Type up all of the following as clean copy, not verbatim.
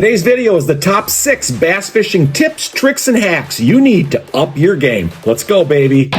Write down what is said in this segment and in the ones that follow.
Today's video is the top 6 bass fishing tips, tricks, and hacks you need to up your game. Let's go, baby.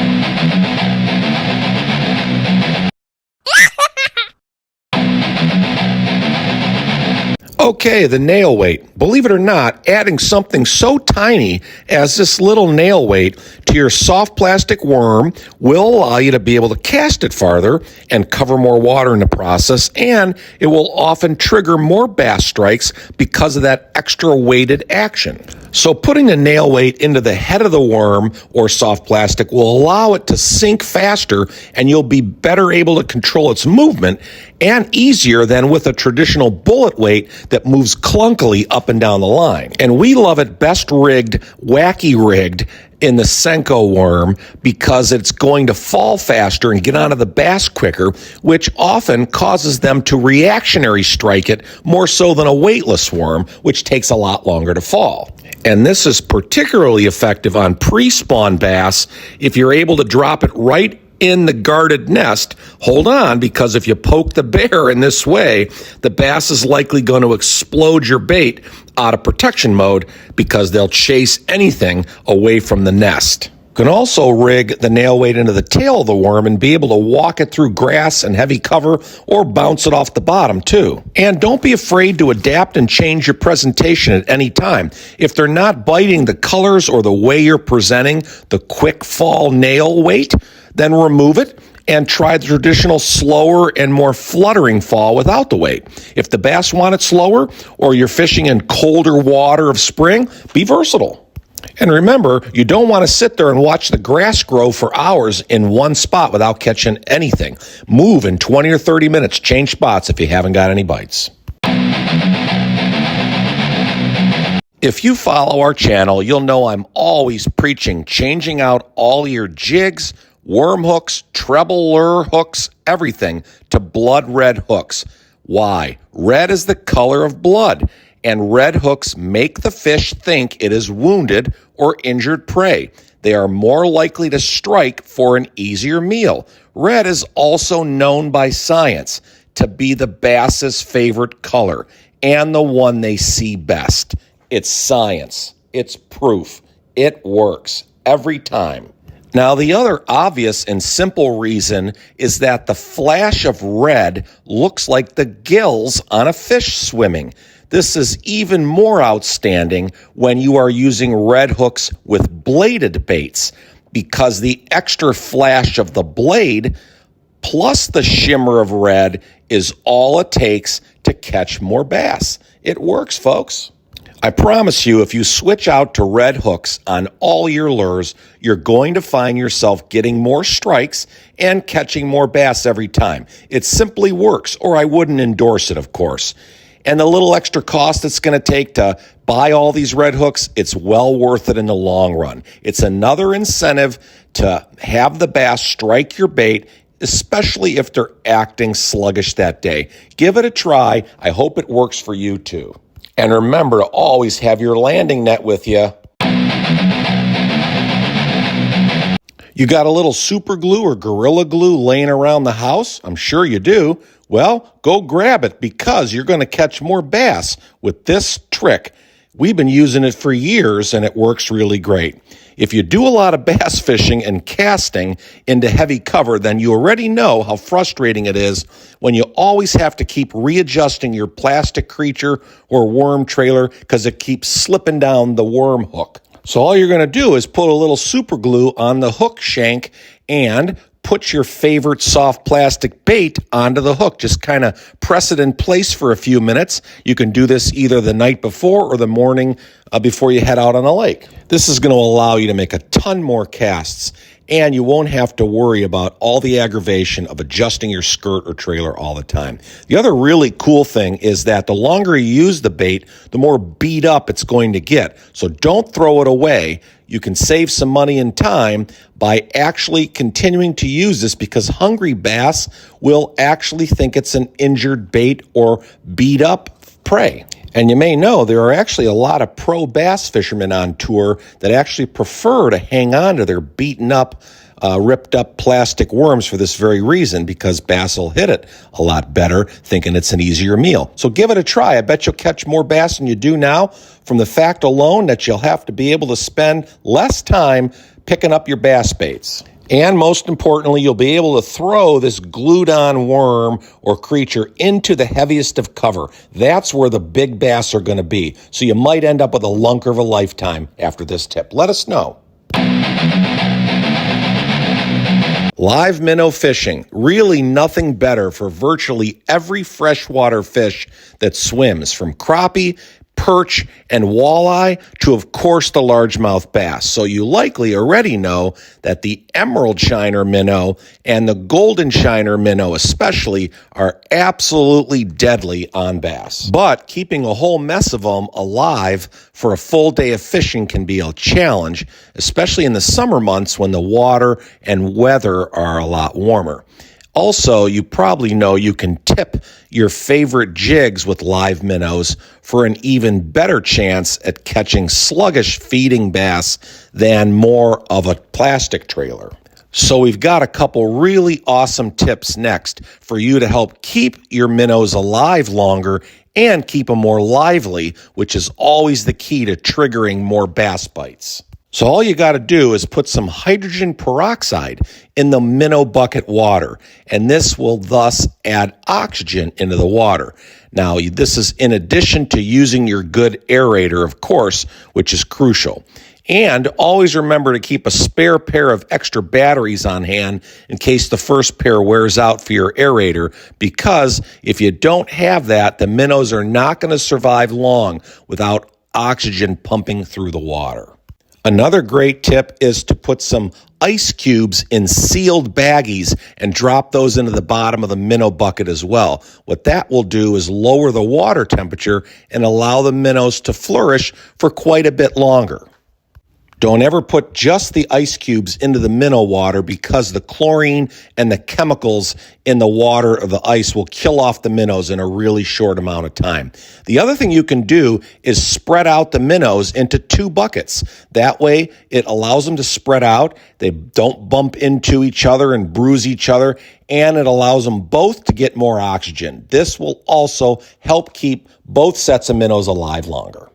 Okay, the nail weight. Believe it or not, adding something so tiny as this little nail weight to your soft plastic worm will allow you to be able to cast it farther and cover more water in the process, and it will often trigger more bass strikes because of that extra weighted action. So putting the nail weight into the head of the worm or soft plastic will allow it to sink faster, and you'll be better able to control its movement and easier than with a traditional bullet weight that moves clunkily up and down the line. And we love it best rigged, wacky rigged in the Senko worm because it's going to fall faster and get onto the bass quicker, which often causes them to reactionary strike it more so than a weightless worm, which takes a lot longer to fall. And this is particularly effective on pre-spawn bass if you're able to drop it right in the guarded nest. Hold on, because if you poke the bear in this way, the bass is likely going to explode your bait out of protection mode because they'll chase anything away from the nest. You can also rig the nail weight into the tail of the worm and be able to walk it through grass and heavy cover or bounce it off the bottom too. And don't be afraid to adapt and change your presentation at any time. If they're not biting the colors or the way you're presenting the quick fall nail weight, then remove it and try the traditional slower and more fluttering fall without the weight. If the bass want it slower or you're fishing in colder water of spring, be versatile. And remember, you don't want to sit there and watch the grass grow for hours in one spot without catching anything. Move in 20 or 30 minutes. Change spots if you haven't got any bites. If you follow our channel, you'll know I'm always preaching changing out all your jigs, worm hooks, treble lure hooks, everything to blood red hooks. Why? Red is the color of blood, and red hooks make the fish think it is wounded or injured prey. They are more likely to strike for an easier meal. Red is also known by science to be the bass's favorite color and the one they see best. It's science. It's proof. It works every time. Now, the other obvious and simple reason is that the flash of red looks like the gills on a fish swimming. This is even more outstanding when you are using red hooks with bladed baits, because the extra flash of the blade plus the shimmer of red is all it takes to catch more bass. It works, folks. I promise you, if you switch out to red hooks on all your lures, you're going to find yourself getting more strikes and catching more bass every time. It simply works, or I wouldn't endorse it, of course. And the little extra cost it's going to take to buy all these red hooks, it's well worth it in the long run. It's another incentive to have the bass strike your bait, especially if they're acting sluggish that day. Give it a try. I hope it works for you too. And remember to always have your landing net with you. You got a little super glue or Gorilla Glue laying around the house? I'm sure you do. Well, go grab it, because you're going to catch more bass with this trick. We've been using it for years, and it works really great. If you do a lot of bass fishing and casting into heavy cover, then you already know how frustrating it is when you always have to keep readjusting your plastic creature or worm trailer because it keeps slipping down the worm hook. So all you're going to do is put a little super glue on the hook shank and put your favorite soft plastic bait onto the hook. Just kind of press it in place for a few minutes. You can do this either the night before or the morning before you head out on the lake. This is going to allow you to make a ton more casts, and you won't have to worry about all the aggravation of adjusting your skirt or trailer all the time. The other really cool thing is that the longer you use the bait, the more beat up it's going to get. So don't throw it away. You can save some money and time by actually continuing to use this, because hungry bass will actually think it's an injured bait or beat up prey. And you may know there are actually a lot of pro bass fishermen on tour that actually prefer to hang on to their beaten up ripped up plastic worms for this very reason, because bass will hit it a lot better, thinking it's an easier meal. So give it a try. I bet you'll catch more bass than you do now from the fact alone that you'll have to be able to spend less time picking up your bass baits. And most importantly, you'll be able to throw this glued-on worm or creature into the heaviest of cover. That's where the big bass are going to be. So you might end up with a lunker of a lifetime after this tip. Let us know. Live minnow fishing. Really nothing better for virtually every freshwater fish that swims, from crappie, perch, and walleye to, of course, the largemouth bass. So you likely already know that the emerald shiner minnow and the golden shiner minnow especially are absolutely deadly on bass. But keeping a whole mess of them alive for a full day of fishing can be a challenge, especially in the summer months when the water and weather are a lot warmer. Also, you probably know you can tip your favorite jigs with live minnows for an even better chance at catching sluggish feeding bass than more of a plastic trailer. So we've got a couple really awesome tips next for you to help keep your minnows alive longer and keep them more lively, which is always the key to triggering more bass bites. So all you got to do is put some hydrogen peroxide in the minnow bucket water, and this will thus add oxygen into the water. Now, this is in addition to using your good aerator, of course, which is crucial. And always remember to keep a spare pair of extra batteries on hand in case the first pair wears out for your aerator, because if you don't have that, the minnows are not going to survive long without oxygen pumping through the water. Another great tip is to put some ice cubes in sealed baggies and drop those into the bottom of the minnow bucket as well. What that will do is lower the water temperature and allow the minnows to flourish for quite a bit longer. Don't ever put just the ice cubes into the minnow water, because the chlorine and the chemicals in the water of the ice will kill off the minnows in a really short amount of time. The other thing you can do is spread out the minnows into 2 buckets. That way it allows them to spread out. They don't bump into each other and bruise each other, and it allows them both to get more oxygen. This will also help keep both sets of minnows alive longer.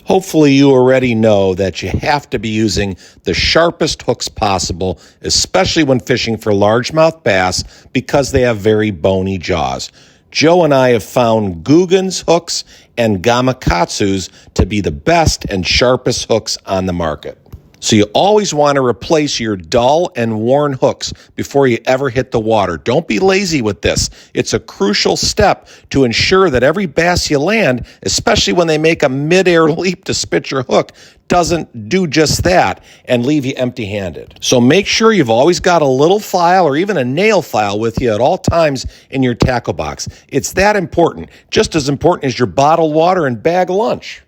Hopefully you already know that you have to be using the sharpest hooks possible, especially when fishing for largemouth bass, because they have very bony jaws. Joe and I have found Guggen's hooks and Gamakatsu's to be the best and sharpest hooks on the market. So you always want to replace your dull and worn hooks before you ever hit the water. Don't be lazy with this. It's a crucial step to ensure that every bass you land, especially when they make a mid-air leap to spit your hook, doesn't do just that and leave you empty-handed. So make sure you've always got a little file or even a nail file with you at all times in your tackle box. It's that important, just as important as your bottled water and bag lunch.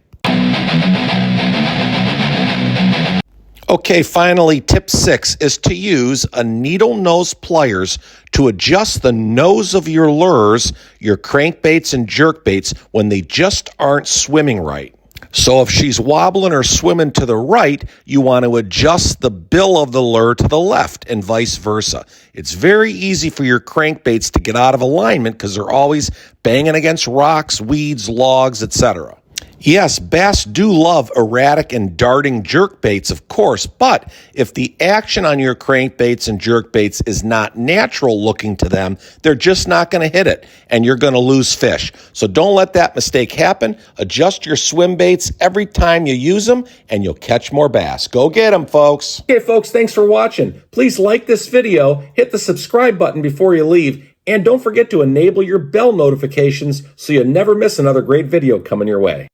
Okay, finally, tip 6 is to use a needle nose pliers to adjust the nose of your lures, your crankbaits and jerkbaits, when they just aren't swimming right. So if she's wobbling or swimming to the right, you want to adjust the bill of the lure to the left and vice versa. It's very easy for your crankbaits to get out of alignment because they're always banging against rocks, weeds, logs, etc. Yes, bass do love erratic and darting jerkbaits, of course, but if the action on your crankbaits and jerkbaits is not natural looking to them, they're just not going to hit it, and you're going to lose fish. So don't let that mistake happen. Adjust your swim baits every time you use them, and you'll catch more bass. Go get them, folks. Okay, folks, thanks for watching. Please like this video, hit the subscribe button before you leave, and don't forget to enable your bell notifications so you never miss another great video coming your way.